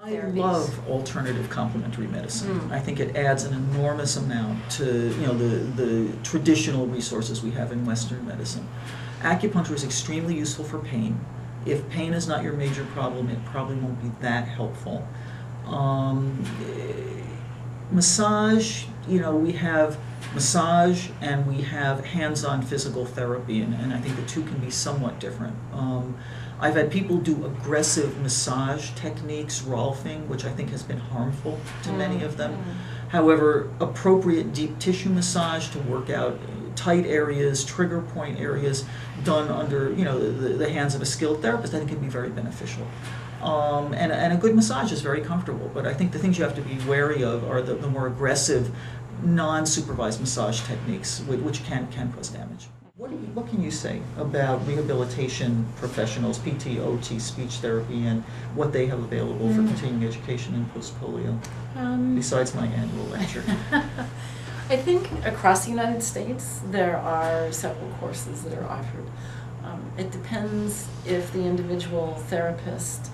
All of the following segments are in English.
I love alternative complementary medicine. I think it adds an enormous amount to the traditional resources we have in Western medicine. Acupuncture is extremely useful for pain. If pain is not your major problem, it probably won't be that helpful. Massage, we have massage and we have hands-on physical therapy, and I think the two can be somewhat different. I've had people do aggressive massage techniques, Rolfing, which I think has been harmful to many of them. However, appropriate deep tissue massage to work out tight areas, trigger point areas, done under the hands of a skilled therapist, I think can be very beneficial. And a good massage is very comfortable, but I think the things you have to be wary of are the more aggressive, non-supervised massage techniques, which can cause damage. What can you say about rehabilitation professionals, PT, OT, speech therapy, and what they have available for continuing education in post-polio, besides my annual lecture? I think across the United States there are several courses that are offered. It depends if the individual therapist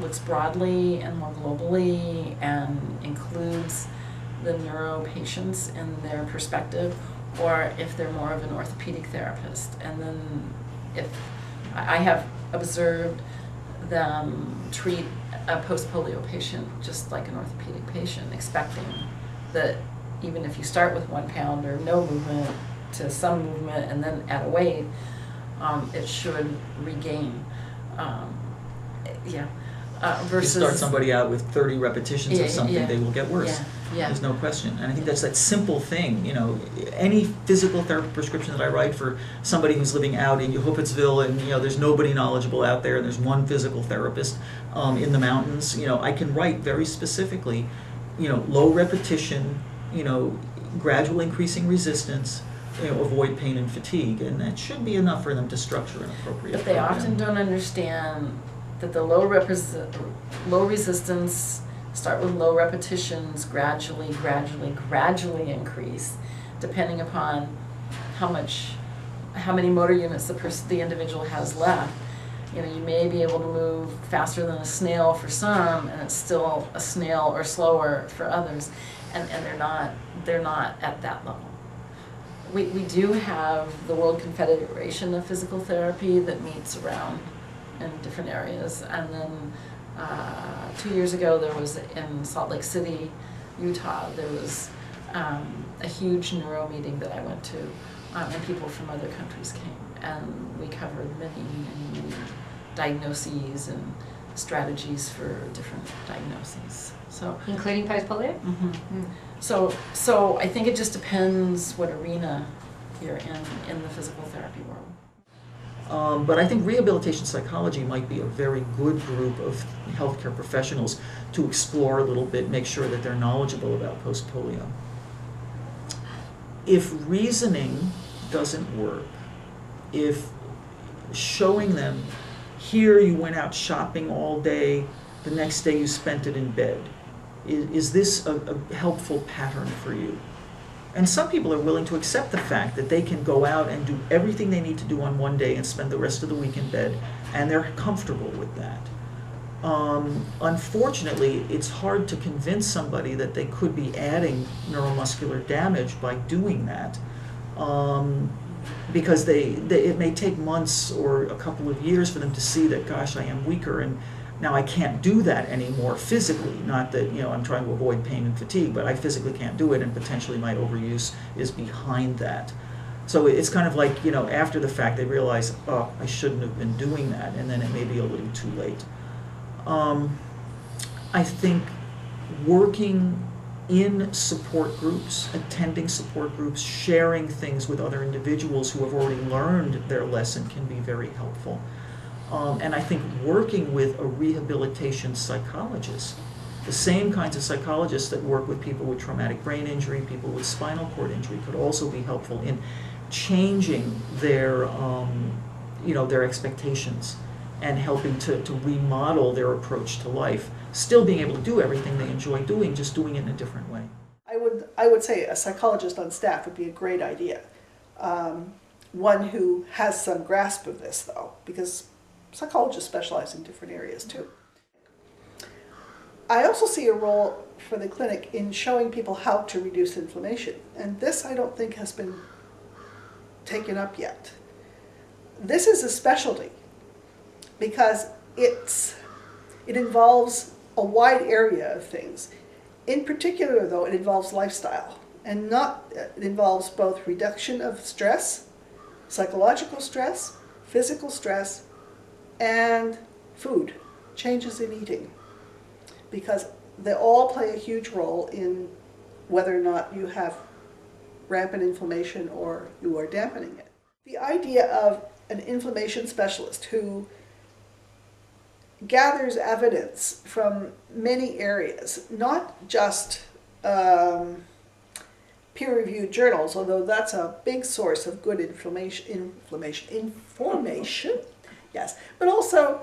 looks broadly and more globally and includes the neuro patients in their perspective, or if they're more of an orthopedic therapist. And then if I have observed them treat a post-polio patient just like an orthopedic patient, expecting that even if you start with 1 pound or no movement to some movement and then add a weight, it should regain. Versus you start somebody out with 30 repetitions of something, they will get worse. There's no question. And I think that's that simple thing. Any physical therapy prescription that I write for somebody who's living out in Yehopitzville and there's nobody knowledgeable out there and there's one physical therapist in the mountains, I can write very specifically, low repetition, gradual increasing resistance, avoid pain and fatigue, and that should be enough for them to structure an appropriate But they program. often don't understand that the low resistance, start with low repetitions, gradually increase, depending upon how many motor units the individual has left. You may be able to move faster than a snail for some, and it's still a snail or slower for others, and they're not at that level. We do have the World Confederation of Physical Therapy that meets around in different areas, and then 2 years ago there was in Salt Lake City, Utah, there was a huge neuro meeting that I went to, and people from other countries came, and we covered many diagnoses and strategies for different diagnoses. So including post-polio? So I think it just depends what arena you're in the physical therapy world. But I think rehabilitation psychology might be a very good group of healthcare professionals to explore a little bit, make sure that they're knowledgeable about post-polio. If reasoning doesn't work, if showing them, here you went out shopping all day, the next day you spent it in bed, is this a helpful pattern for you? And some people are willing to accept the fact that they can go out and do everything they need to do on one day and spend the rest of the week in bed, and they're comfortable with that. Unfortunately, it's hard to convince somebody that they could be adding neuromuscular damage by doing that, because it may take months or a couple of years for them to see that, gosh, I am weaker, and now I can't do that anymore physically. Not that I'm trying to avoid pain and fatigue, but I physically can't do it, and potentially my overuse is behind that. So it's kind of like, after the fact they realize, oh, I shouldn't have been doing that, and then it may be a little too late. I think working in support groups, attending support groups, sharing things with other individuals who have already learned their lesson can be very helpful. And I think working with a rehabilitation psychologist, the same kinds of psychologists that work with people with traumatic brain injury, people with spinal cord injury, could also be helpful in changing their expectations and helping to remodel their approach to life, still being able to do everything they enjoy doing, just doing it in a different way. I would say a psychologist on staff would be a great idea. One who has some grasp of this, though, because psychologists specialize in different areas too. I also see a role for the clinic in showing people how to reduce inflammation. And this I don't think has been taken up yet. This is a specialty because it involves a wide area of things. In particular, though, it involves lifestyle, and it involves both reduction of stress, psychological stress, physical stress, and food, changes in eating, because they all play a huge role in whether or not you have rampant inflammation or you are dampening it. The idea of an inflammation specialist who gathers evidence from many areas, not just peer-reviewed journals, although that's a big source of good information, yes, but also,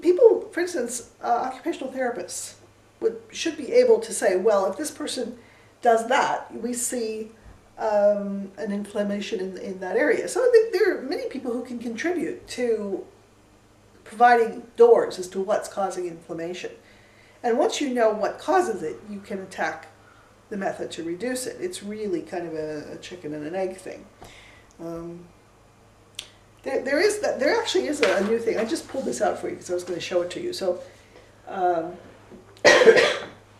people, for instance, occupational therapists should be able to say, well, if this person does that, we see an inflammation in that area. So I think there are many people who can contribute to providing doors as to what's causing inflammation. And once you know what causes it, you can attack the method to reduce it. It's really kind of a chicken and an egg thing. There actually is a new thing. I just pulled this out for you because I was going to show it to you. So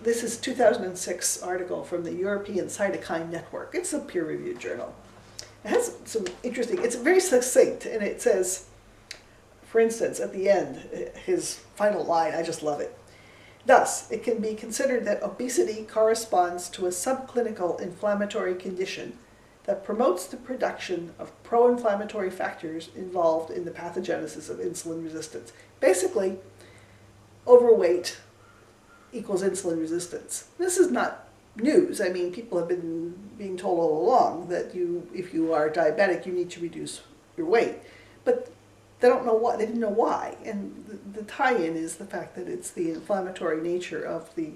this is a 2006 article from the European Cytokine Network. It's a peer-reviewed journal. It has some interesting, it's very succinct, and it says, for instance, at the end, his final line, I just love it. Thus, it can be considered that obesity corresponds to a subclinical inflammatory condition that promotes the production of pro-inflammatory factors involved in the pathogenesis of insulin resistance. Basically, overweight equals insulin resistance. This is not news. I mean, people have been being told all along that if you are diabetic, you need to reduce your weight. But they don't know why. They didn't know why. And the tie-in is the fact that it's the inflammatory nature of the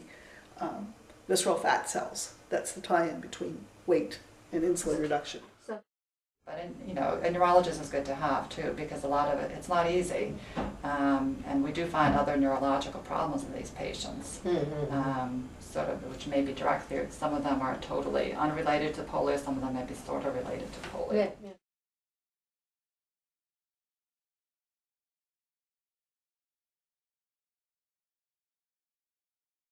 visceral fat cells. That's the tie-in between weight and insulin reduction. But a neurologist is good to have too, because a lot of it's not easy, and we do find other neurological problems in these patients, sort of, which may be directly. Some of them are totally unrelated to polio. Some of them may be sort of related to polio. Yeah.